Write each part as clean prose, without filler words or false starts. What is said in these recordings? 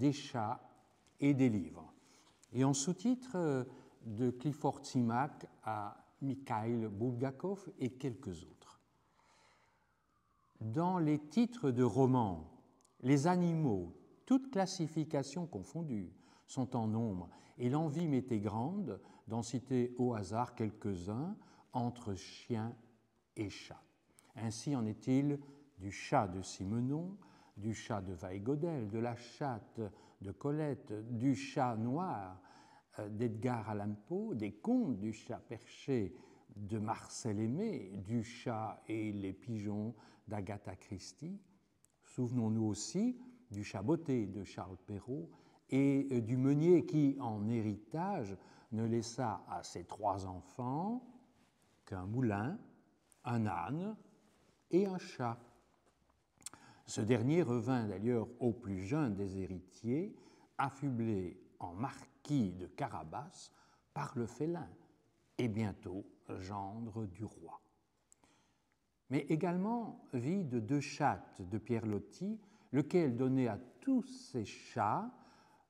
des chats et des livres. Et en sous-titre, de Clifford Simak à Mikhail Bulgakov et quelques autres. Dans les titres de romans, les animaux, toutes classifications confondues, sont en nombre, et l'envie m'était grande d'en citer au hasard quelques-uns entre chiens et chats. Ainsi en est-il du chat de Simenon, du chat de Weigodel, de la chatte de Colette, du chat noir d'Edgar Allan Poe, des contes du chat perché de Marcel Aimé, du chat et les pigeons d'Agatha Christie. Souvenons-nous aussi du chat botté de Charles Perrault et du meunier qui, en héritage, ne laissa à ses 3 enfants qu'un moulin, un âne et un chat. Ce dernier revint d'ailleurs au plus jeune des héritiers, affublé en marquis de Carabas par le félin, et bientôt gendre du roi. Mais également vie de 2 chattes de Pierre Loti, lequel donnait à tous ces chats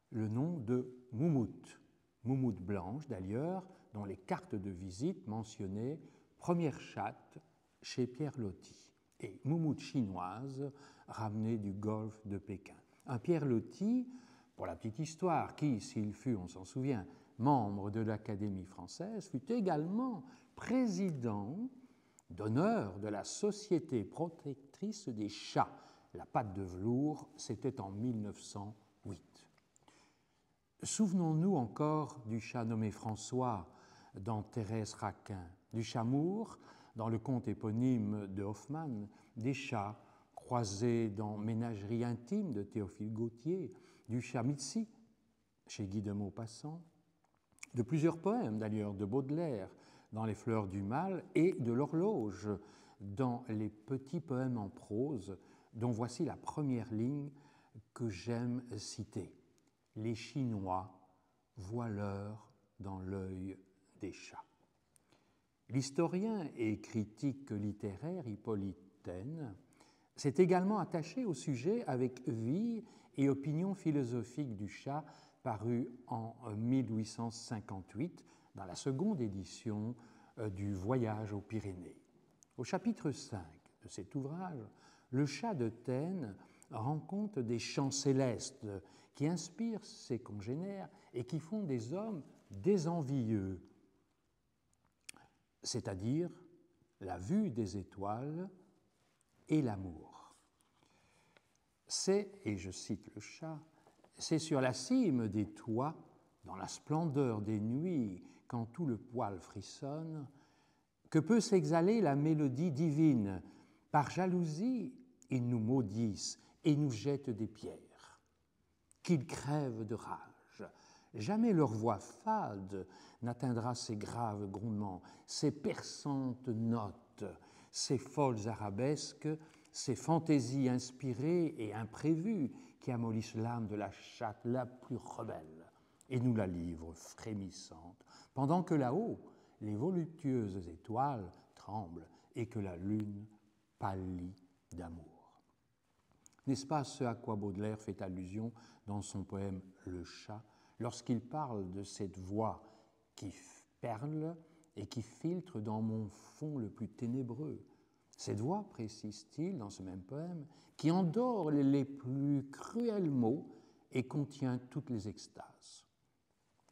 le nom de moumoute. Moumoute blanche d'ailleurs, dont les cartes de visite mentionnaient première chatte chez Pierre Loti, et moumoute chinoise ramenée du golfe de Pékin. Un Pierre Loti, pour la petite histoire, qui, s'il fut, on s'en souvient, membre de l'Académie française, fut également président d'honneur de la Société protectrice des chats. La patte de velours, c'était en 1908. Souvenons-nous encore du chat nommé François dans Thérèse Raquin, du chat Moore dans le conte éponyme de Hoffmann, des chats croisés dans Ménagerie intime de Théophile Gautier, du chat Mitzi chez Guy de Maupassant, de plusieurs poèmes d'ailleurs de Baudelaire dans Les Fleurs du Mal et de l'horloge dans les petits poèmes en prose dont voici la première ligne que j'aime citer. Les Chinois voient l'heure dans l'œil des chats. L'historien et critique littéraire Hippolyte Taine s'est également attaché au sujet avec Vie et opinion philosophique du chat, paru en 1858 dans la seconde édition du Voyage aux Pyrénées. Au chapitre 5 de cet ouvrage, le chat de Taine rend compte des chants célestes qui inspirent ses congénères et qui font des hommes des envieux, c'est-à-dire la vue des étoiles et l'amour. C'est, et je cite le chat, c'est sur la cime des toits, dans la splendeur des nuits, quand tout le poil frissonne, que peut s'exhaler la mélodie divine. Par jalousie, ils nous maudissent et nous jettent des pierres. Qu'ils crèvent de rage. Jamais leur voix fade n'atteindra ces graves grondements, ces perçantes notes, ces folles arabesques, ces fantaisies inspirées et imprévues qui amollissent l'âme de la chatte la plus rebelle et nous la livrent frémissante, pendant que là-haut, les voluptueuses étoiles tremblent et que la lune pâlit d'amour. N'est-ce pas ce à quoi Baudelaire fait allusion dans son poème « Le chat » lorsqu'il parle de cette voix qui perle et qui filtre dans mon fond le plus ténébreux? Cette voix, précise-t-il dans ce même poème, qui endort les plus cruels maux et contient toutes les extases.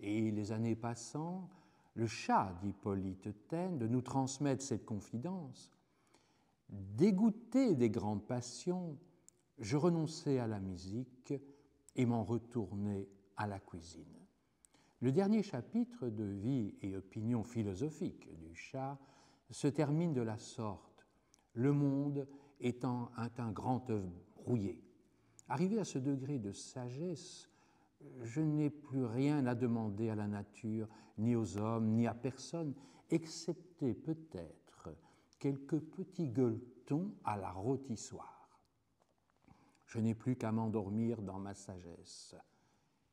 Et les années passant, le chat d'Hippolyte Taine de nous transmettre cette confidence. Dégoûté des grandes passions, je renonçai à la musique et m'en retournai à la cuisine. Le dernier chapitre de Vie et opinion philosophique du chat se termine de la sorte, le monde étant un grand œuf brouillé. Arrivé à ce degré de sagesse, je n'ai plus rien à demander à la nature, ni aux hommes, ni à personne, excepté peut-être quelques petits gueuletons à la rôtissoire. Je n'ai plus qu'à m'endormir dans ma sagesse,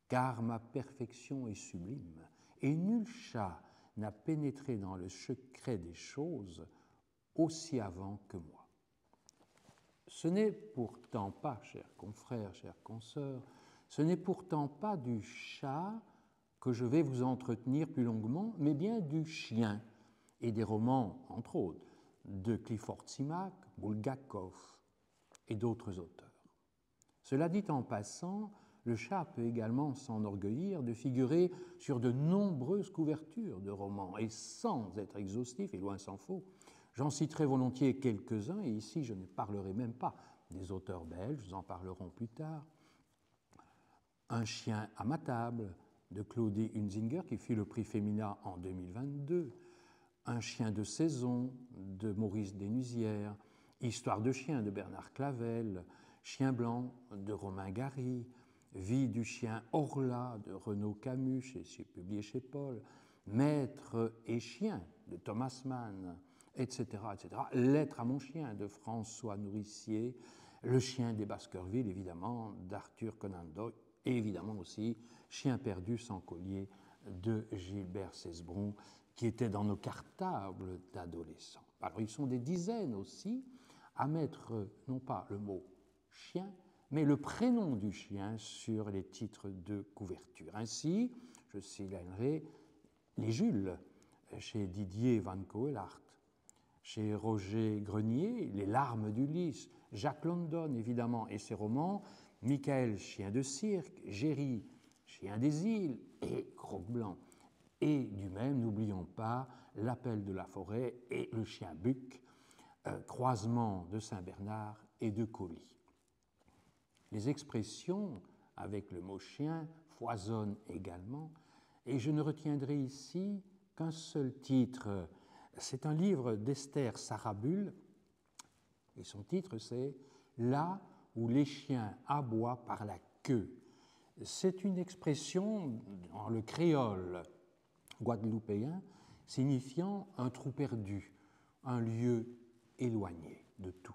car ma perfection est sublime, et nul chat n'a pénétré dans le secret des choses aussi avant que moi. Ce n'est pourtant pas, chers confrères, chères consoeurs, Ce n'est pourtant pas du chat que je vais vous entretenir plus longuement, mais bien du chien, et des romans, entre autres, de Clifford Simak, Bulgakov et d'autres auteurs. Cela dit en passant, le chat peut également s'enorgueillir de figurer sur de nombreuses couvertures de romans, et sans être exhaustif, et loin s'en faut. J'en citerai volontiers quelques-uns, et ici je ne parlerai même pas des auteurs belges, nous en parlerons plus tard. Un chien à ma table, de Claudie Hunzinger, qui fut le prix Femina en 2022, Un chien de saison, de Maurice Denusière, Histoire de chien, de Bernard Clavel, Chien blanc, de Romain Gary, Vie du chien Orla, de Renaud Camus, publié chez Paul, Maître et chien, de Thomas Mann, etc., etc. Lettre à mon chien, de François Nourricier, Le chien des Baskerville, évidemment, d'Arthur Conan Doyle, et évidemment aussi Chien perdu sans collier, de Gilbert Cesbron, qui était dans nos cartables d'adolescents. Alors, ils sont des dizaines aussi à mettre, non pas le mot chien, mais le prénom du chien sur les titres de couverture. Ainsi, je signalerai les Jules, chez Didier Van Coelhart, chez Roger Grenier, Les larmes d'Ulysse, Jacques London, évidemment, et ses romans, Michael, chien de cirque, Géry, chien des îles, et Croque-Blanc. Et du même, n'oublions pas L'appel de la forêt et Le chien Buck, croisement de Saint-Bernard et de Colly. Les expressions avec le mot chien foisonnent également, et je ne retiendrai ici qu'un seul titre. C'est un livre d'Esther Sarabul, et son titre c'est « Là où les chiens aboient par la queue ». C'est une expression dans le créole guadeloupéen signifiant un trou perdu, un lieu éloigné de tout.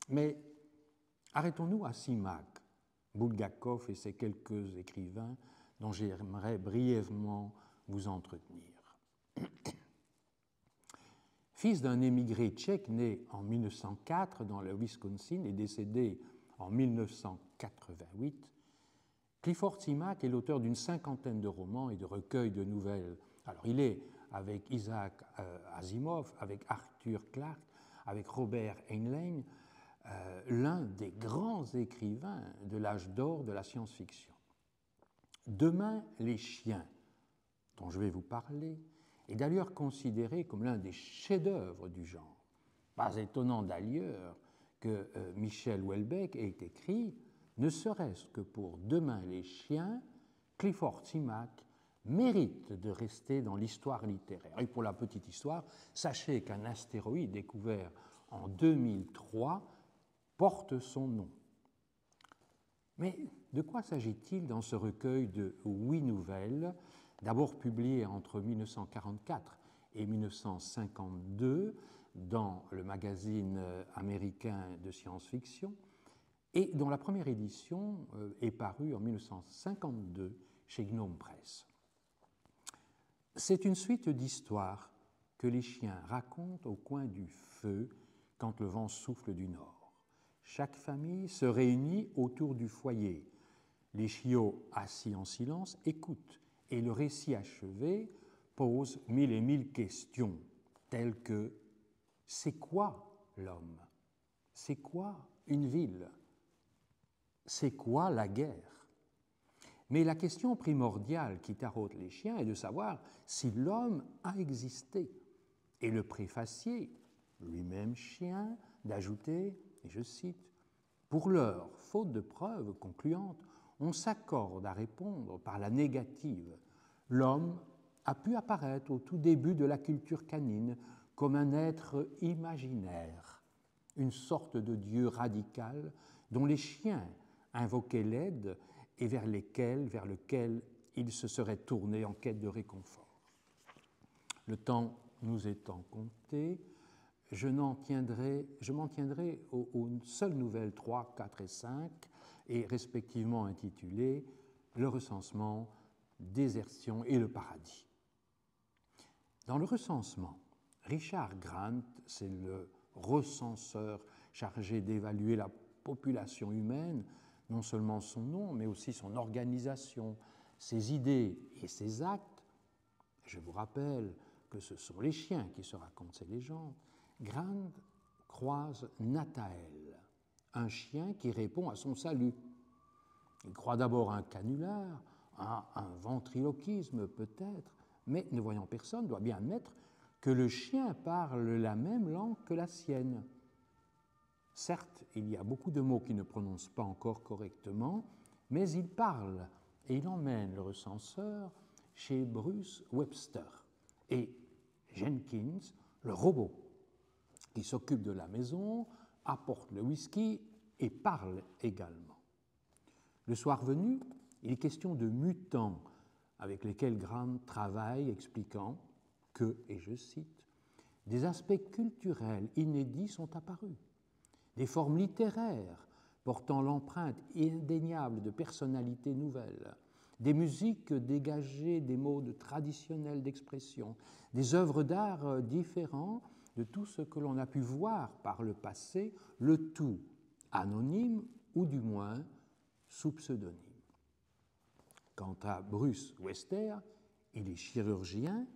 Mais arrêtons-nous à Simak, Bulgakov et ses quelques écrivains dont j'aimerais brièvement vous entretenir. Fils d'un émigré tchèque né en 1904 dans le Wisconsin et décédé en 1988, Clifford Simak est l'auteur d'une cinquantaine de romans et de recueils de nouvelles. Alors il est, avec Isaac Asimov, avec Arthur Clarke, avec Robert Heinlein, l'un des grands écrivains de l'âge d'or de la science-fiction. Demain, les chiens, dont je vais vous parler, est d'ailleurs considéré comme l'un des chefs-d'œuvre du genre. Pas étonnant d'ailleurs que Michel Houellebecq ait écrit, ne serait-ce que pour Demain les chiens, Clifford Simak mérite de rester dans l'histoire littéraire. Et pour la petite histoire, sachez qu'un astéroïde découvert en 2003 porte son nom. Mais de quoi s'agit-il dans ce recueil de 8 nouvelles, d'abord publiées entre 1944 et 1952 dans le magazine américain de science-fiction, et dont la première édition est parue en 1952 chez Gnome Press. C'est une suite d'histoires que les chiens racontent au coin du feu quand le vent souffle du nord. Chaque famille se réunit autour du foyer. Les chiots, assis en silence, écoutent, et le récit achevé pose mille et mille questions, telles que « c'est quoi l'homme ? C'est quoi une ville ? C'est quoi la guerre ?» Mais la question primordiale qui taraude les chiens est de savoir si l'homme a existé. Et le préfacier, lui-même chien, d'ajouter, et je cite, « Pour l'heure, faute de preuves concluantes, on s'accorde à répondre par la négative. L'homme a pu apparaître au tout début de la culture canine comme un être imaginaire, une sorte de dieu radical dont les chiens invoquaient l'aide et vers lequel ils se seraient tournés en quête de réconfort. Le temps nous étant compté, je m'en tiendrai aux seules nouvelles 3, 4 et 5, et respectivement intitulées « Le recensement, désertion et le paradis ». Dans le recensement, Richard Grant, c'est le recenseur chargé d'évaluer la population humaine non seulement son nom, mais aussi son organisation, ses idées et ses actes. Je vous rappelle que ce sont les chiens qui se racontent ces légendes. Grant croise Nathael, un chien qui répond à son salut. Il croit d'abord à un canular, à un ventriloquisme peut-être, mais ne voyant personne, doit bien admettre que le chien parle la même langue que la sienne. Certes, il y a beaucoup de mots qu'il ne prononce pas encore correctement, mais il parle et il emmène le recenseur chez Bruce Webster. Et Jenkins, le robot, qui s'occupe de la maison, apporte le whisky et parle également. Le soir venu, il est question de mutants avec lesquels Grant travaille, expliquant que, et je cite, « des aspects culturels inédits sont apparus, des formes littéraires portant l'empreinte indéniable de personnalités nouvelles, des musiques dégagées des modes traditionnels d'expression, des œuvres d'art différents de tout ce que l'on a pu voir par le passé, le tout anonyme ou du moins sous pseudonyme. » Quant à Bruce Webster, il est chirurgien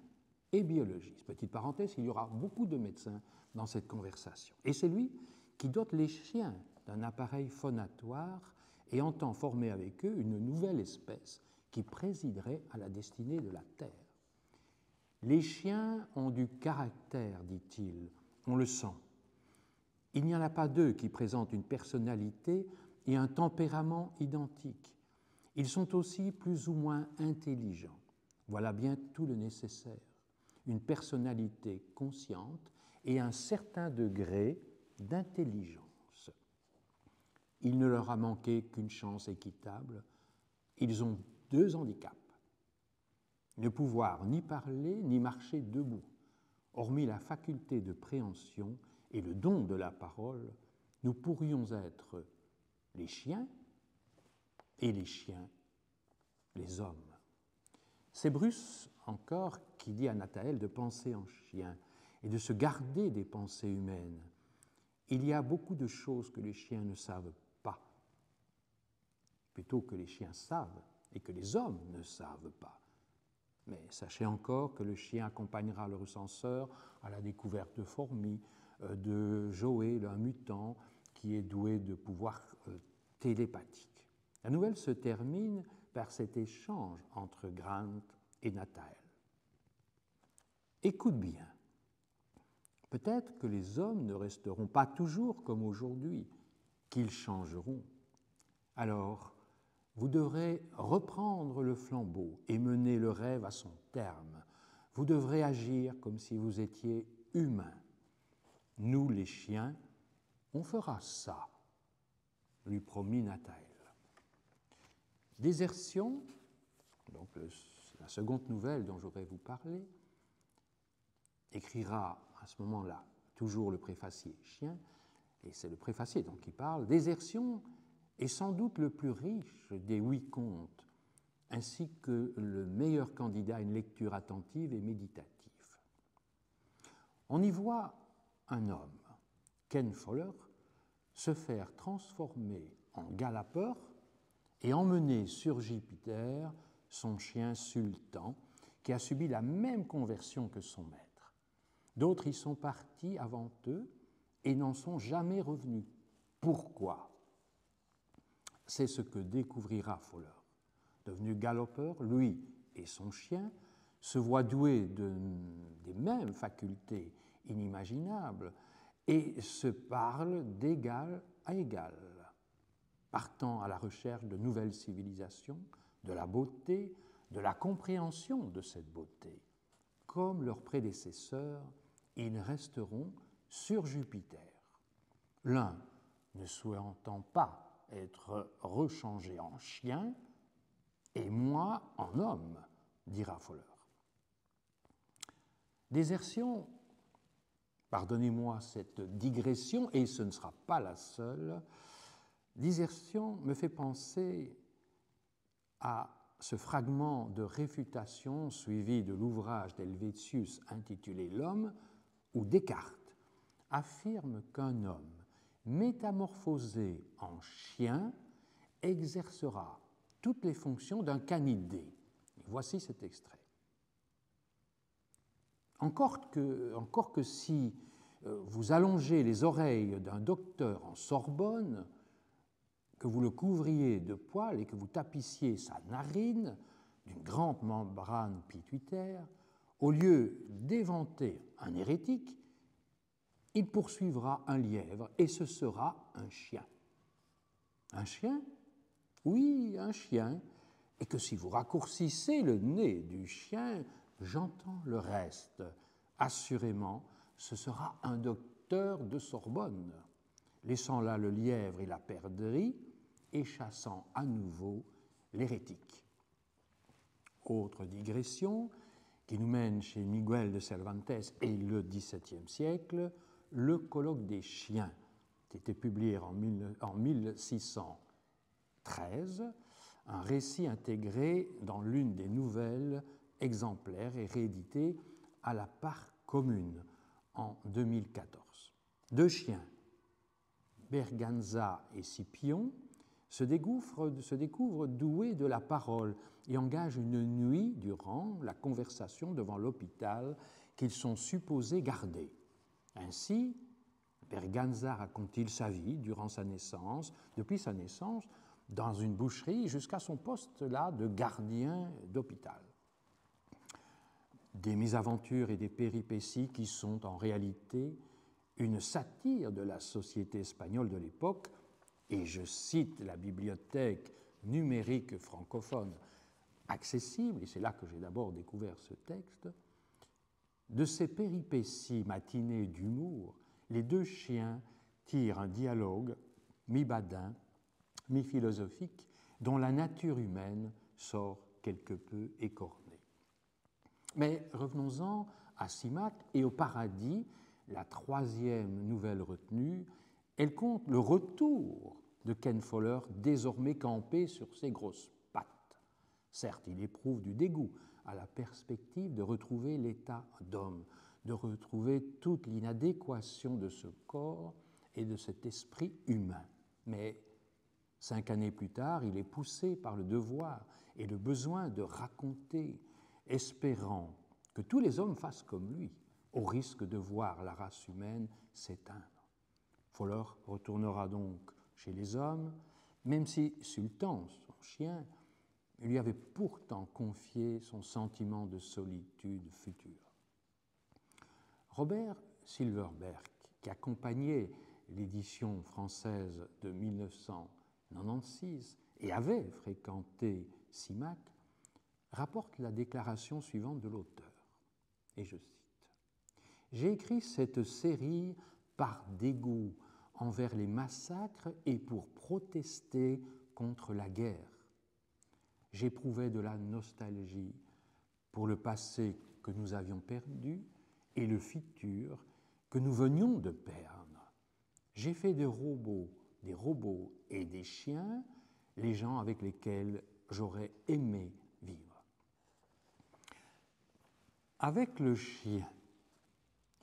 et biologiste. Petite parenthèse, il y aura beaucoup de médecins dans cette conversation. Et c'est lui qui dote les chiens d'un appareil phonatoire et entend former avec eux une nouvelle espèce qui présiderait à la destinée de la Terre. Les chiens ont du caractère, dit-il, on le sent. Il n'y en a pas deux qui présentent une personnalité et un tempérament identiques. Ils sont aussi plus ou moins intelligents. Voilà bien tout le nécessaire. Une personnalité consciente et un certain degré d'intelligence. Il ne leur a manqué qu'une chance équitable. Ils ont deux handicaps. Ne pouvoir ni parler ni marcher debout. Hormis la faculté de préhension et le don de la parole, nous pourrions être les chiens et les chiens, les hommes. C'est Bruce encore qui dit à Nathael de penser en chien et de se garder des pensées humaines. Il y a beaucoup de choses que les chiens ne savent pas, plutôt que les chiens savent et que les hommes ne savent pas. Mais sachez encore que le chien accompagnera le recenseur à la découverte de fourmis, de Joël, un mutant qui est doué de pouvoirs télépathiques. La nouvelle se termine par cet échange entre Grant et Nathael. Écoute bien, peut-être que les hommes ne resteront pas toujours comme aujourd'hui, qu'ils changeront. Alors, vous devrez reprendre le flambeau et mener le rêve à son terme. Vous devrez agir comme si vous étiez humain. Nous, les chiens, on fera ça, lui promit Nathael. Désertion, donc la seconde nouvelle dont j'aurais vous parler, écrira à ce moment-là toujours le préfacier chien, et c'est le préfacier donc qui parle. Désertion est sans doute le plus riche des 8 contes, ainsi que le meilleur candidat à une lecture attentive et méditative. On y voit un homme, Ken Fowler, se faire transformer en galapeur et emmener sur Jupiter son chien Sultan, qui a subi la même conversion que son maître. D'autres y sont partis avant eux et n'en sont jamais revenus. Pourquoi ? C'est ce que découvrira Fowler. Devenu galopeur, lui et son chien se voient doués des mêmes facultés inimaginables et se parlent d'égal à égal, partant à la recherche de nouvelles civilisations, de la beauté, de la compréhension de cette beauté. Comme leurs prédécesseurs, ils resteront sur Jupiter. L'un ne souhaitant pas être rechangé en chien, et moi en homme, dira Fowler. Désertion, pardonnez-moi cette digression, et ce ne sera pas la seule, désertion me fait penser à ce fragment de réfutation suivi de l'ouvrage d'Helvétius intitulé L'homme, où Descartes affirme qu'un homme métamorphosé en chien exercera toutes les fonctions d'un canidé. Voici cet extrait. Encore que si vous allongez les oreilles d'un docteur en Sorbonne, que vous le couvriez de poils et que vous tapissiez sa narine d'une grande membrane pituitaire, au lieu d'éventer un hérétique, il poursuivra un lièvre et ce sera un chien. Un chien? Oui, un chien. Et que si vous raccourcissez le nez du chien, j'entends le reste. Assurément, ce sera un docteur de Sorbonne, laissant là le lièvre et la perdrix et chassant à nouveau l'hérétique. Autre digression qui nous mène chez Miguel de Cervantes et le XVIIe siècle, le colloque des chiens, qui était publié en 1613, un récit intégré dans l'une des nouvelles exemplaires et réédité à la part commune en 2014. Deux chiens, Berganza et Scipion, se découvrent doués de la parole et engagent une nuit durant la conversation devant l'hôpital qu'ils sont supposés garder. Ainsi, Berganza raconte-t-il sa vie depuis sa naissance, dans une boucherie jusqu'à son poste là de gardien d'hôpital. Des mésaventures et des péripéties qui sont en réalité une satire de la société espagnole de l'époque, et je cite la bibliothèque numérique francophone accessible, et c'est là que j'ai d'abord découvert ce texte. De ces péripéties matinées d'humour, les deux chiens tirent un dialogue mi-badin, mi-philosophique, dont la nature humaine sort quelque peu écornée. Mais revenons-en à Simac et au paradis, la troisième nouvelle retenue. Elle compte le retour de Ken Foller, désormais campé sur ses grosses pattes. Certes, il éprouve du dégoût à la perspective de retrouver l'état d'homme, de retrouver toute l'inadéquation de ce corps et de cet esprit humain. Mais 5 années plus tard, il est poussé par le devoir et le besoin de raconter, espérant que tous les hommes fassent comme lui, au risque de voir la race humaine s'éteindre. Foller retournera donc chez les hommes, même si Sultan, son chien, lui avait pourtant confié son sentiment de solitude future. Robert Silverberg, qui accompagnait l'édition française de 1996 et avait fréquenté Simac, rapporte la déclaration suivante de l'auteur, et je cite : « J'ai écrit cette série par dégoût envers les massacres et pour protester contre la guerre. J'éprouvais de la nostalgie pour le passé que nous avions perdu et le futur que nous venions de perdre. J'ai fait des robots et des chiens, les gens avec lesquels j'aurais aimé vivre. » Avec le chien,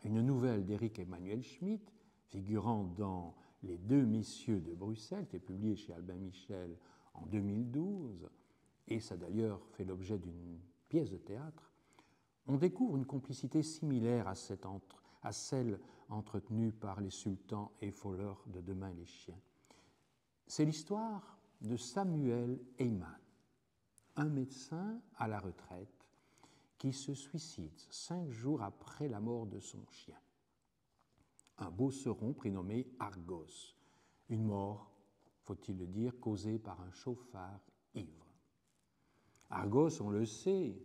une nouvelle d'Éric Emmanuel Schmitt, figurant dans Les Deux Messieurs de Bruxelles, qui est publié chez Albin Michel en 2012, et ça a d'ailleurs fait l'objet d'une pièce de théâtre, on découvre une complicité similaire à celle entretenue par les sultans et Foller de Demain les chiens. C'est l'histoire de Samuel Heyman, un médecin à la retraite qui se suicide 5 jours après la mort de son chien. Un beauceron prénommé Argos, une mort, faut-il le dire, causée par un chauffard ivre. Argos, on le sait,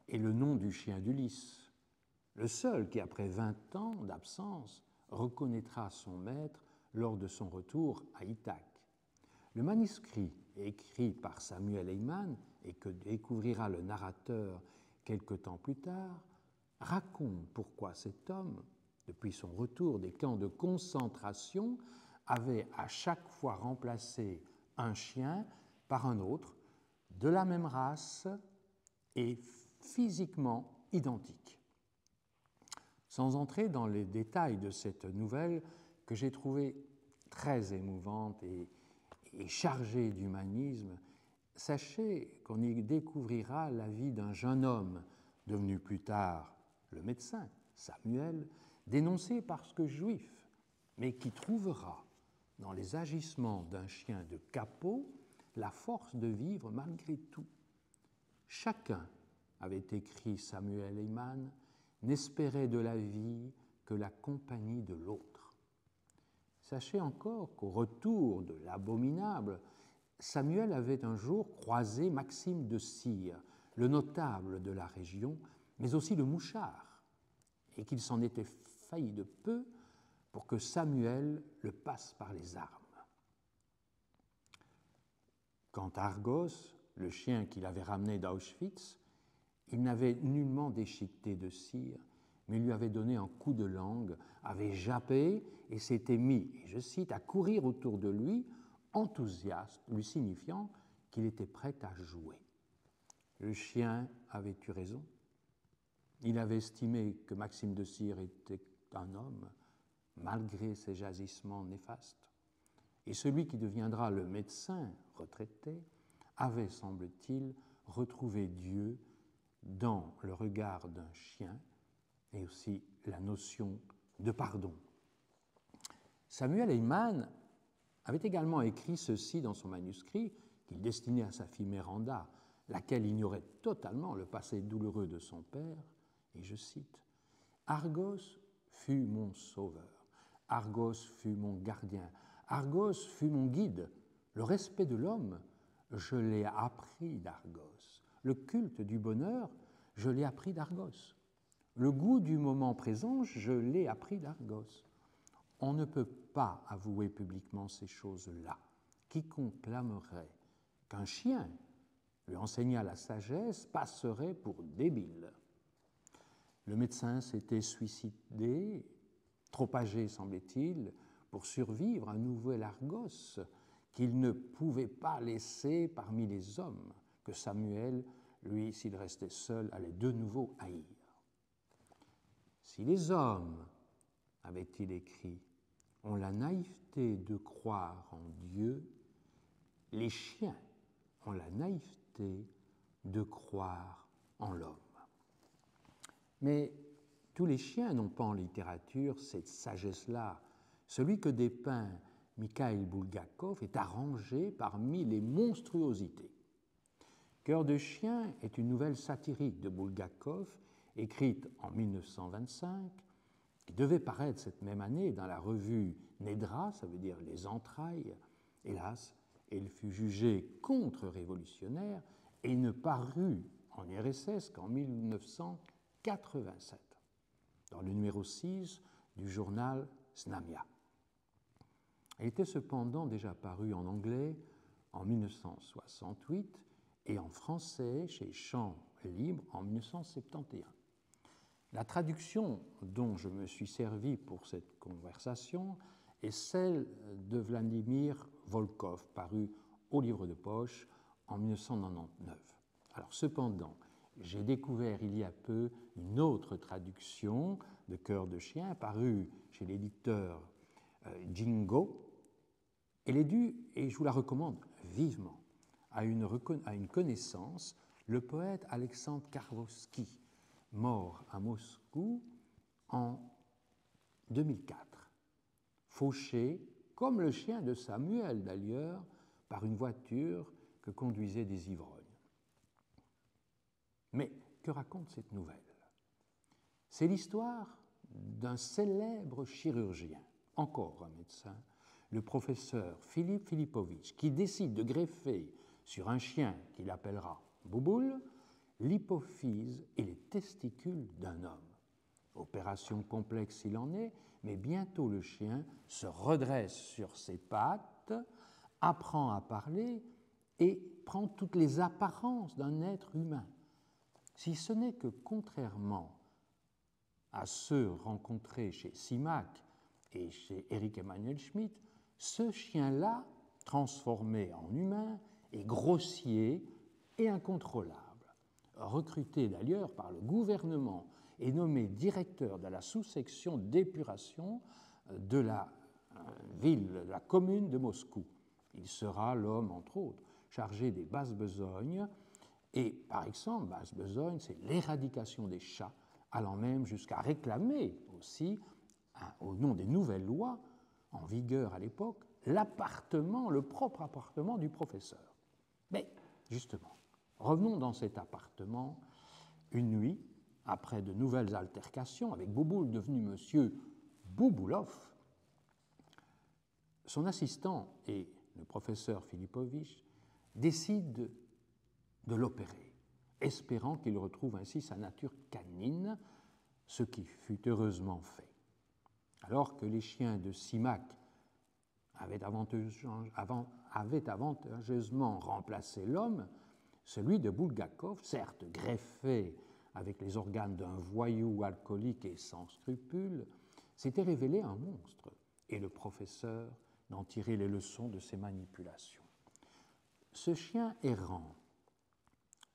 est le nom du chien d'Ulysse, le seul qui, après 20 ans d'absence, reconnaîtra son maître lors de son retour à Ithaque. Le manuscrit, écrit par Samuel Heyman et que découvrira le narrateur quelque temps plus tard, raconte pourquoi cet homme, depuis son retour des camps de concentration, avait à chaque fois remplacé un chien par un autre de la même race et physiquement identique. Sans entrer dans les détails de cette nouvelle que j'ai trouvée très émouvante et et chargé d'humanisme, sachez qu'on y découvrira la vie d'un jeune homme, devenu plus tard le médecin, Samuel, dénoncé parce que juif, mais qui trouvera dans les agissements d'un chien de capot la force de vivre malgré tout. Chacun, avait écrit Samuel Heyman, n'espérait de la vie que la compagnie de l'autre. Sachez encore qu'au retour de l'abominable, Samuel avait un jour croisé Maxime de Cire, le notable de la région, mais aussi le mouchard, et qu'il s'en était failli de peu pour que Samuel le passe par les armes. Quant à Argos, le chien qu'il avait ramené d'Auschwitz, il n'avait nullement déchiqueté de Cire, mais lui avait donné un coup de langue, avait jappé et s'était mis, et je cite, à courir autour de lui, enthousiaste, lui signifiant qu'il était prêt à jouer. Le chien avait eu raison. Il avait estimé que Maxime de Cire était un homme, malgré ses jagissements néfastes. Et celui qui deviendra le médecin retraité avait, semble-t-il, retrouvé Dieu dans le regard d'un chien et aussi la notion de pardon. Samuel Heyman avait également écrit ceci dans son manuscrit qu'il destinait à sa fille Méranda, laquelle ignorait totalement le passé douloureux de son père, et je cite « Argos fut mon sauveur, Argos fut mon gardien, Argos fut mon guide. Le respect de l'homme, je l'ai appris d'Argos. Le culte du bonheur, je l'ai appris d'Argos. Le goût du moment présent, je l'ai appris d'Argos. On ne peut pas avouer publiquement ces choses-là. Quiconque clamerait qu'un chien lui enseignât la sagesse passerait pour débile. » Le médecin s'était suicidé, trop âgé semblait-il, pour survivre à un nouvel Argos qu'il ne pouvait pas laisser parmi les hommes, que Samuel, lui, s'il restait seul, allait de nouveau haïr. Si les hommes, avait-il écrit, ont la naïveté de croire en Dieu, les chiens ont la naïveté de croire en l'homme. Mais tous les chiens n'ont pas en littérature cette sagesse-là. Celui que dépeint Mikhail Bulgakov est arrangé parmi les monstruosités. Cœur de chien est une nouvelle satirique de Bulgakov, écrite en 1925, qui devait paraître cette même année dans la revue Nedra, ça veut dire les entrailles. Hélas, elle fut jugée contre-révolutionnaire et ne parut en RSS qu'en 1987, dans le numéro 6 du journal Znamia. Elle était cependant déjà parue en anglais en 1968 et en français chez Champs Libres en 1971. La traduction dont je me suis servi pour cette conversation est celle de Vladimir Volkov, parue au Livre de Poche en 1999. Alors cependant, j'ai découvert il y a peu une autre traduction de Cœur de chien parue chez l'éditeur Jingo. Elle est due, et je vous la recommande vivement, à une connaissance, le poète Alexandre Karlovsky, mort à Moscou en 2004, fauché, comme le chien de Samuel d'ailleurs, par une voiture que conduisaient des ivrognes. Mais que raconte cette nouvelle? C'est l'histoire d'un célèbre chirurgien, encore un médecin, le professeur Philippe Filipovitch, qui décide de greffer sur un chien qu'il appellera Bouboule l'hypophyse et les testicules d'un homme. Opération complexe s'il en est, mais bientôt le chien se redresse sur ses pattes, apprend à parler et prend toutes les apparences d'un être humain. Si ce n'est que contrairement à ceux rencontrés chez Simak et chez Éric Emmanuel Schmitt, ce chien-là, transformé en humain, est grossier et incontrôlable. Recruté d'ailleurs par le gouvernement et nommé directeur de la sous-section d'épuration de la ville, de la commune de Moscou. Il sera l'homme, entre autres, chargé des basses besognes. Et par exemple, basse besogne, c'est l'éradication des chats, allant même jusqu'à réclamer aussi, au nom des nouvelles lois en vigueur à l'époque, l'appartement, le propre appartement du professeur. Mais justement, revenons dans cet appartement. Une nuit, après de nouvelles altercations avec Bouboule devenu monsieur Bouboulov, son assistant et le professeur Filipovitch décident de l'opérer, espérant qu'il retrouve ainsi sa nature canine, ce qui fut heureusement fait. Alors que les chiens de Simac avaient avantageusement remplacé l'homme, celui de Bulgakov, certes greffé avec les organes d'un voyou alcoolique et sans scrupules, s'était révélé un monstre, et le professeur d'en tirer les leçons de ses manipulations. Ce chien errant,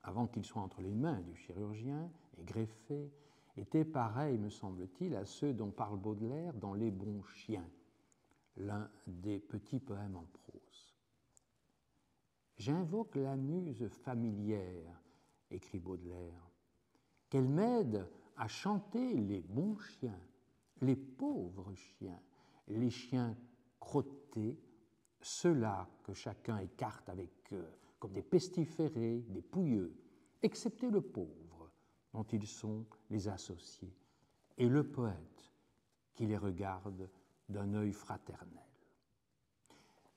avant qu'il soit entre les mains du chirurgien et greffé, était pareil, me semble-t-il, à ceux dont parle Baudelaire dans Les bons chiens, l'un des petits poèmes en prose. « J'invoque la muse familière, écrit Baudelaire, qu'elle m'aide à chanter les bons chiens, les pauvres chiens, les chiens crottés, ceux-là que chacun écarte avec comme des pestiférés, des pouilleux, excepté le pauvre, dont ils sont les associés, et le poète qui les regarde d'un œil fraternel. »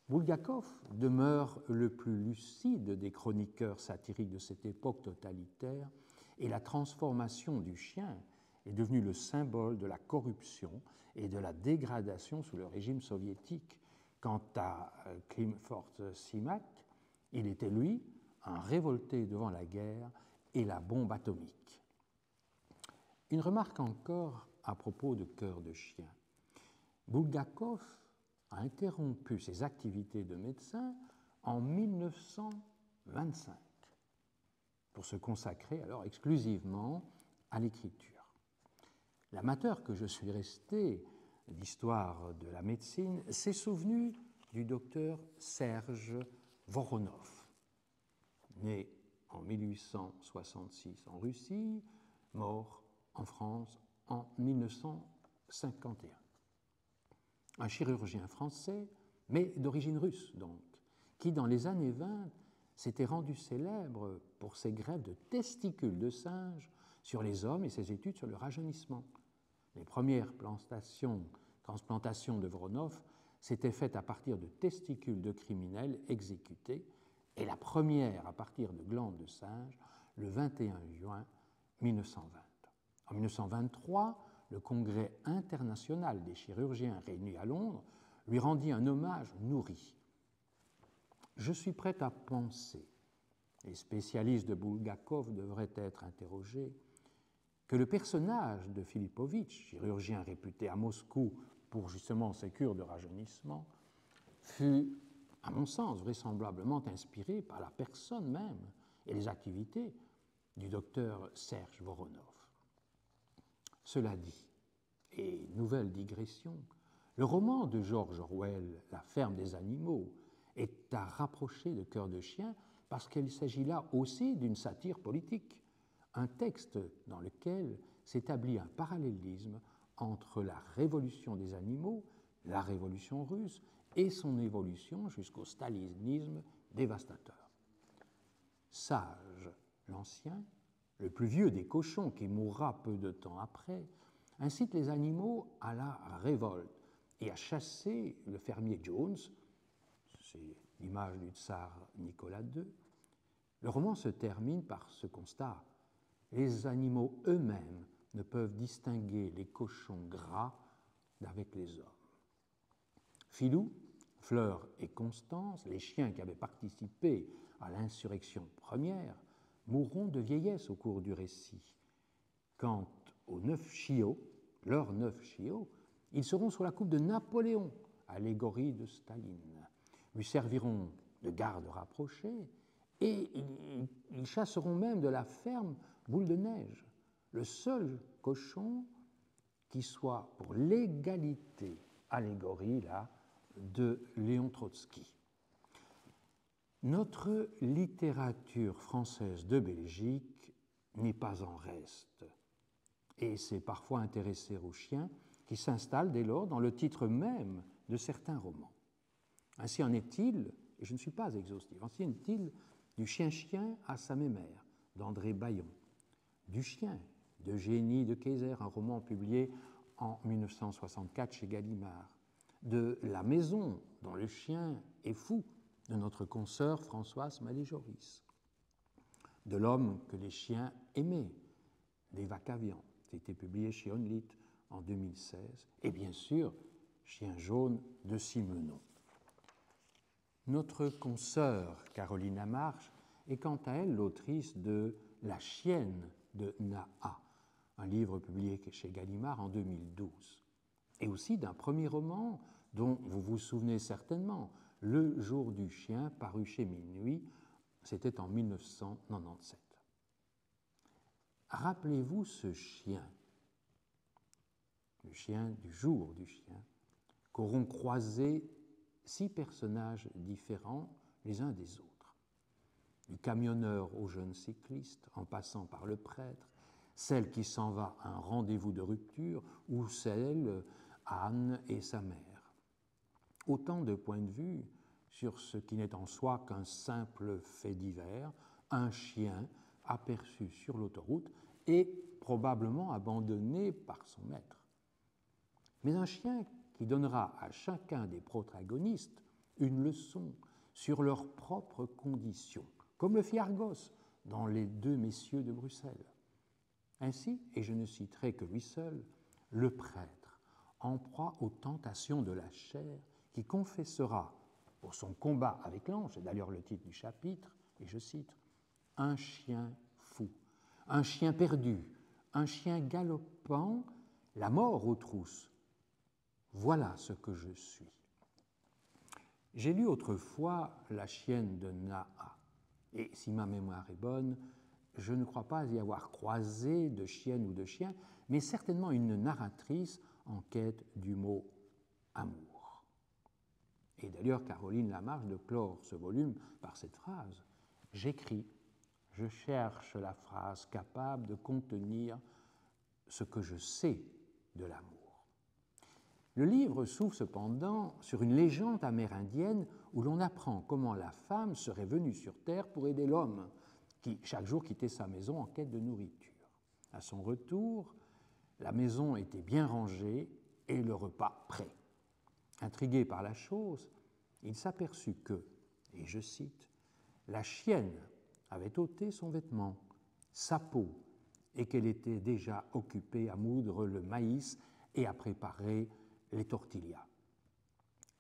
Bulgakov demeure le plus lucide des chroniqueurs satiriques de cette époque totalitaire, et la transformation du chien est devenue le symbole de la corruption et de la dégradation sous le régime soviétique. Quant à Klimfort Simak, il était, lui, un révolté devant la guerre et la bombe atomique. Une remarque encore à propos de Cœur de chien. Bulgakov a interrompu ses activités de médecin en 1925 pour se consacrer alors exclusivement à l'écriture. L'amateur que je suis resté d'histoire de la médecine s'est souvenu du docteur Serge Voronov, né en 1866 en Russie, mort en France en 1951. Un chirurgien français, mais d'origine russe donc, qui dans les années 20 s'était rendu célèbre pour ses greffes de testicules de singe sur les hommes et ses études sur le rajeunissement. Les premières transplantations de Voronov s'étaient faites à partir de testicules de criminels exécutés, et la première à partir de glandes de singe le 21 juin 1920. En 1923, le Congrès international des chirurgiens réunis à Londres lui rendit un hommage nourri. Je suis prêt à penser, les spécialistes de Bulgakov devraient être interrogés, que le personnage de Filipovitch, chirurgien réputé à Moscou pour justement ses cures de rajeunissement, fut, à mon sens, vraisemblablement inspiré par la personne même et les activités du docteur Serge Voronov. Cela dit, et nouvelle digression, le roman de George Orwell, La ferme des animaux, est à rapprocher de Cœur de chien parce qu'il s'agit là aussi d'une satire politique, un texte dans lequel s'établit un parallélisme entre la révolution des animaux, la révolution russe, et son évolution jusqu'au stalinisme dévastateur. Sage, l'Ancien, le plus vieux des cochons qui mourra peu de temps après, incite les animaux à la révolte et à chasser le fermier Jones, c'est l'image du tsar Nicolas II. Le roman se termine par ce constat: les animaux eux-mêmes ne peuvent distinguer les cochons gras d'avec les hommes. Filou, Fleur et Constance, les chiens qui avaient participé à l'insurrection première, mourront de vieillesse au cours du récit. Quant aux 9 chiots, leurs 9 chiots, ils seront sous la coupe de Napoléon, allégorie de Staline, lui serviront de garde rapprochée et ils chasseront même de la ferme Boule de Neige, le seul cochon qui soit pour l'égalité, allégorie là, de Léon Trotsky. Notre littérature française de Belgique n'est pas en reste, et c'est parfois intéresser aux chiens qui s'installent dès lors dans le titre même de certains romans. Ainsi en est-il, et je ne suis pas exhaustif, ainsi en est-il du Chien-Chien à sa mémère d'André Bayon, du Chien d'Eugénie de Keyser, un roman publié en 1964 chez Gallimard, de La Maison dont le chien est fou de notre consoeur Françoise Malé-Joris, de L'homme que les chiens aimaient d'Eva Cavian, qui a été publié chez Onlit en 2016, et bien sûr Chien jaune de Simenon. Notre consoeur Caroline Lamarche est quant à elle l'autrice de La chienne de Naha, un livre publié chez Gallimard en 2012, et aussi d'un premier roman dont vous vous souvenez certainement, Le jour du chien, paru chez Minuit, c'était en 1997. Rappelez-vous ce chien, le chien du jour du chien, qu'auront croisé 6 personnages différents les uns des autres. Du camionneur au jeune cycliste, en passant par le prêtre, celle qui s'en va à un rendez-vous de rupture, ou celle, Anne et sa mère. Autant de points de vue sur ce qui n'est en soi qu'un simple fait divers, un chien aperçu sur l'autoroute et probablement abandonné par son maître. Mais un chien qui donnera à chacun des protagonistes une leçon sur leurs propres conditions, comme le fit Argos dans Les Deux Messieurs de Bruxelles. Ainsi, et je ne citerai que lui seul, le prêtre, en proie aux tentations de la chair, qui confessera pour son combat avec l'ange, c'est d'ailleurs le titre du chapitre, et je cite, « un chien fou, un chien perdu, un chien galopant, la mort aux trousses. Voilà ce que je suis. » J'ai lu autrefois La chienne de Naha, et si ma mémoire est bonne, je ne crois pas y avoir croisé de chienne ou de chien, mais certainement une narratrice en quête du mot amour. Et d'ailleurs, Caroline Lamarche de clore ce volume par cette phrase « J'écris, je cherche la phrase capable de contenir ce que je sais de l'amour. » Le livre s'ouvre cependant sur une légende amérindienne où l'on apprend comment la femme serait venue sur Terre pour aider l'homme qui, chaque jour, quittait sa maison en quête de nourriture. À son retour, la maison était bien rangée et le repas prêt. Intrigué par la chose, il s'aperçut que, et je cite, « la chienne avait ôté son vêtement, sa peau, et qu'elle était déjà occupée à moudre le maïs et à préparer les tortillas.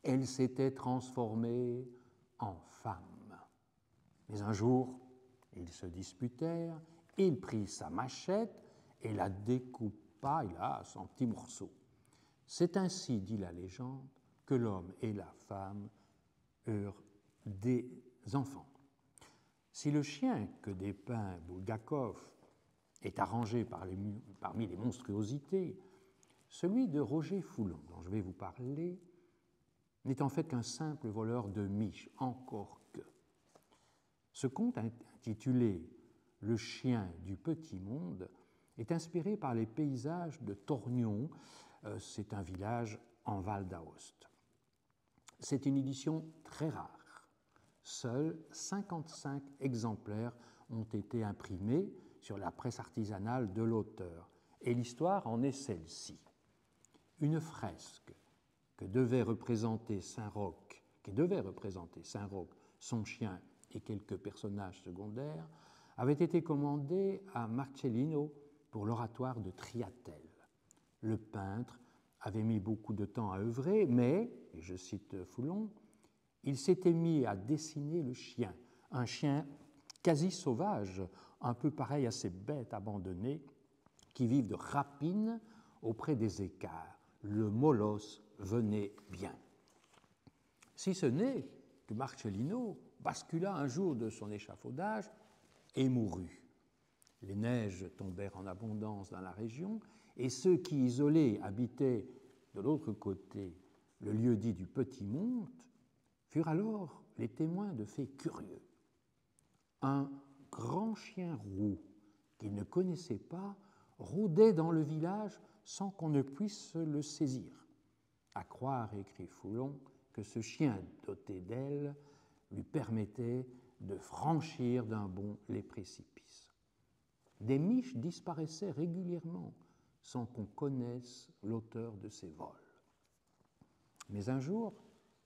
Elle s'était transformée en femme. Mais un jour, ils se disputèrent, il prit sa machette et la découpa, hélas, en petits morceaux. C'est ainsi, dit la légende, que l'homme et la femme eurent des enfants. Si le chien que dépeint Bulgakov est arrangé parmi les monstruosités, celui de Roger Foulon, dont je vais vous parler, n'est en fait qu'un simple voleur de miches, encore que. Ce conte intitulé « Le chien du petit monde » est inspiré par les paysages de Torgnon, c'est un village en Val d'Aoste. C'est une édition très rare. Seuls 55 exemplaires ont été imprimés sur la presse artisanale de l'auteur, et l'histoire en est celle-ci. Une fresque qui devait représenter Saint-Roch, son chien et quelques personnages secondaires, avait été commandée à Marcellino pour l'oratoire de Triatel. Le peintre avait mis beaucoup de temps à œuvrer, mais, et je cite Foulon, il s'était mis à dessiner le chien, un chien quasi sauvage, un peu pareil à ces bêtes abandonnées qui vivent de rapine auprès des écarts. Le molosse venait bien. Si ce n'est que Marcellino bascula un jour de son échafaudage et mourut. Les neiges tombèrent en abondance dans la région, et ceux qui, isolés, habitaient de l'autre côté le lieu dit du Petit Monde, furent alors les témoins de faits curieux. Un grand chien roux qu'ils ne connaissaient pas rôdait dans le village sans qu'on ne puisse le saisir. À croire, écrit Foulon, que ce chien doté d'ailes lui permettait de franchir d'un bond les précipices. Des miches disparaissaient régulièrement sans qu'on connaisse l'auteur de ces vols. Mais un jour,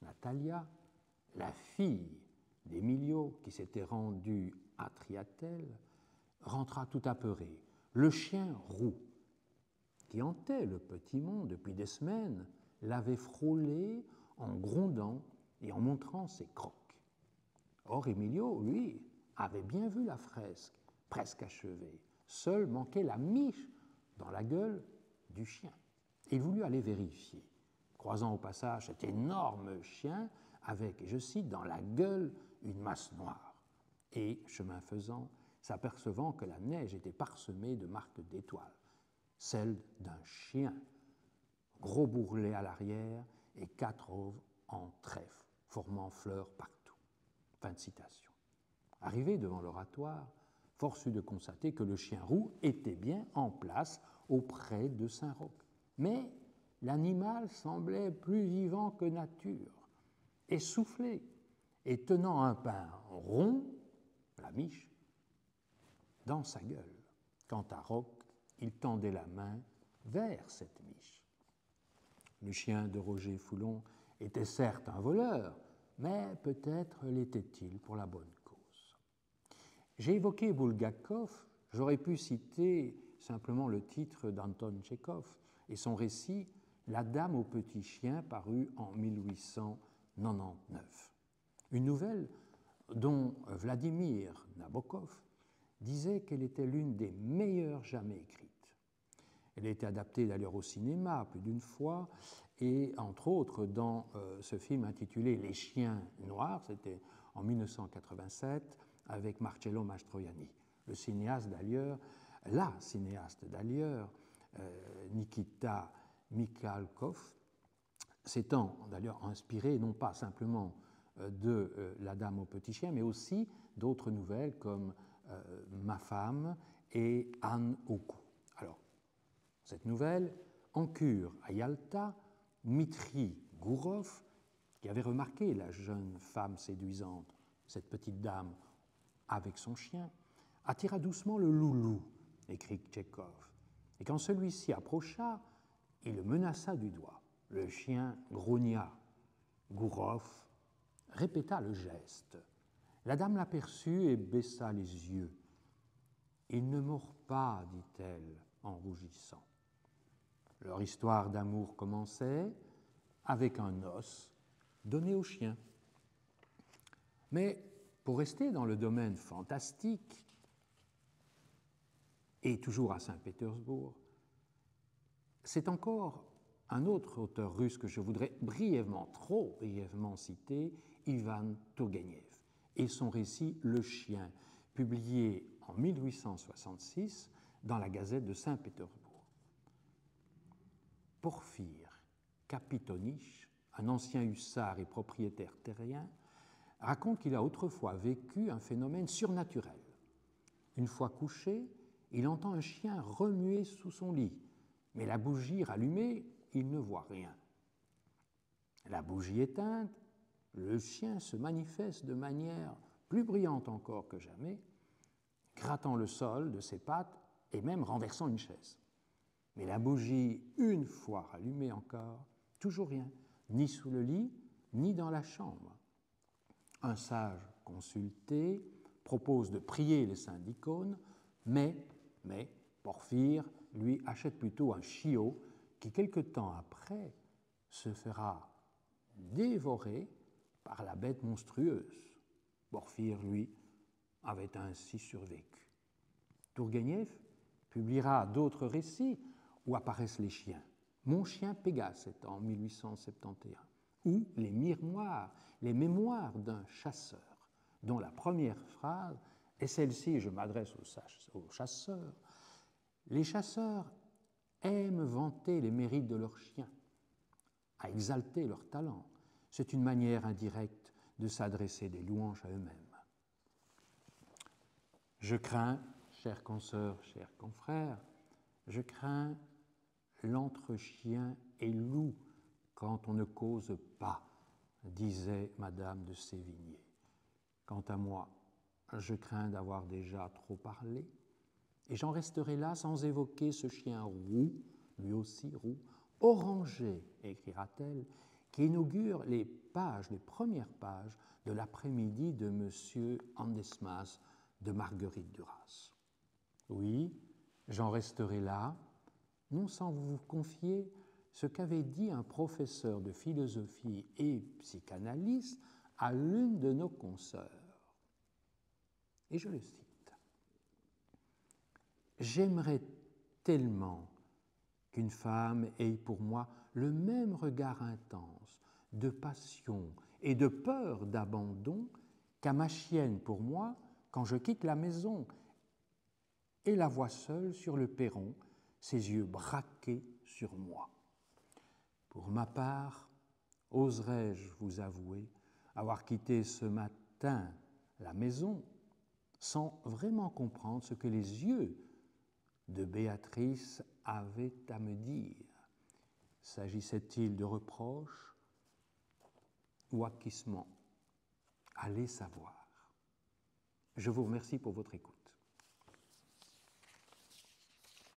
Natalia, la fille d'Emilio qui s'était rendu à Triatel, rentra tout apeurée. Le chien roux, qui hantait le petit monde depuis des semaines, l'avait frôlé en grondant et en montrant ses crocs. Or, Emilio, lui, avait bien vu la fresque, presque achevée. Seul manquait la miche dans la gueule du chien. Il voulut aller vérifier, croisant au passage cet énorme chien avec, et je cite, dans la gueule une masse noire. Et, chemin faisant, s'apercevant que la neige était parsemée de marques d'étoiles, celle d'un chien, gros bourrelet à l'arrière et 4 auves en trèfle, formant fleurs partout. Fin de citation. Arrivé devant l'oratoire, force fut de constater que le chien roux était bien en place auprès de Saint-Roch. Mais l'animal semblait plus vivant que nature, essoufflé et tenant un pain rond, la miche, dans sa gueule. Quant à Roch, il tendait la main vers cette miche. Le chien de Roger Foulon était certes un voleur, mais peut-être l'était-il pour la bonne cause. J'ai évoqué Bulgakov, j'aurais pu citer simplement le titre d'Anton Tchekhov et son récit « La dame au petit chien » paru en 1899. Une nouvelle dont Vladimir Nabokov disait qu'elle était l'une des meilleures jamais écrites. Elle a été adaptée d'ailleurs au cinéma plus d'une fois, et entre autres dans ce film intitulé Les chiens noirs, c'était en 1987, avec Marcello Mastroianni. Le cinéaste d'ailleurs, Nikita Mikhalkov, s'étant d'ailleurs inspiré non pas simplement de La Dame au petit chien, mais aussi d'autres nouvelles comme Ma femme et Anne au cou. Alors, cette nouvelle encure à Yalta Dmitri Gourov, qui avait remarqué la jeune femme séduisante, cette petite dame avec son chien, attira doucement le loulou, écrit Tchekhov, et quand celui-ci approcha, il le menaça du doigt. Le chien grogna. Gourov répéta le geste. La dame l'aperçut et baissa les yeux. « Il ne mord pas, dit-elle en rougissant. Leur histoire d'amour commençait avec un os donné au chien. Mais pour rester dans le domaine fantastique, et toujours à Saint-Pétersbourg, c'est encore un autre auteur russe que je voudrais trop brièvement citer, Ivan Tourgueniev, et son récit « Le chien », publié en 1866 dans la Gazette de Saint-Pétersbourg. Porphyre Kapitonich, un ancien hussard et propriétaire terrien, raconte qu'il a autrefois vécu un phénomène surnaturel. Une fois couché, il entend un chien remuer sous son lit, mais la bougie rallumée, il ne voit rien. La bougie éteinte, le chien se manifeste de manière plus brillante encore que jamais, grattant le sol de ses pattes et même renversant une chaise. Mais la bougie, une fois rallumée encore, toujours rien, ni sous le lit, ni dans la chambre. Un sage consulté propose de prier les saints d'icônes, mais Porphyre, lui, achète plutôt un chiot qui, quelque temps après, se fera dévorer par la bête monstrueuse. Porphyre, lui, avait ainsi survécu. Tourgueniev publiera d'autres récits où apparaissent les chiens. Mon chien Pégase, c'est en 1871, ou les mémoires d'un chasseur, dont la première phrase est celle-ci, et je m'adresse aux chasseurs. Les chasseurs aiment vanter les mérites de leurs chiens, à exalter leur talent. C'est une manière indirecte de s'adresser des louanges à eux-mêmes. Je crains, chères consoeurs, chers confrères, je crains l'entre-chien et loup quand on ne cause pas, disait Madame de Sévigné. Quant à moi, je crains d'avoir déjà trop parlé, et j'en resterai là sans évoquer ce chien roux, lui aussi roux, orangé, écrira-t-elle, qui inaugure les premières pages de l'après-midi de M. Andesmas de Marguerite Duras. Oui, j'en resterai là, non sans vous confier ce qu'avait dit un professeur de philosophie et psychanalyste à l'une de nos consoeurs. Et je le cite. « J'aimerais tellement qu'une femme ait pour moi le même regard intense de passion et de peur d'abandon qu'a ma chienne pour moi quand je quitte la maison et la vois seule sur le perron, ses yeux braqués sur moi. Pour ma part, oserais-je vous avouer avoir quitté ce matin la maison sans vraiment comprendre ce que les yeux de Béatrice avaient à me dire. S'agissait-il de reproches ou acquissements? Allez savoir. Je vous remercie pour votre écoute.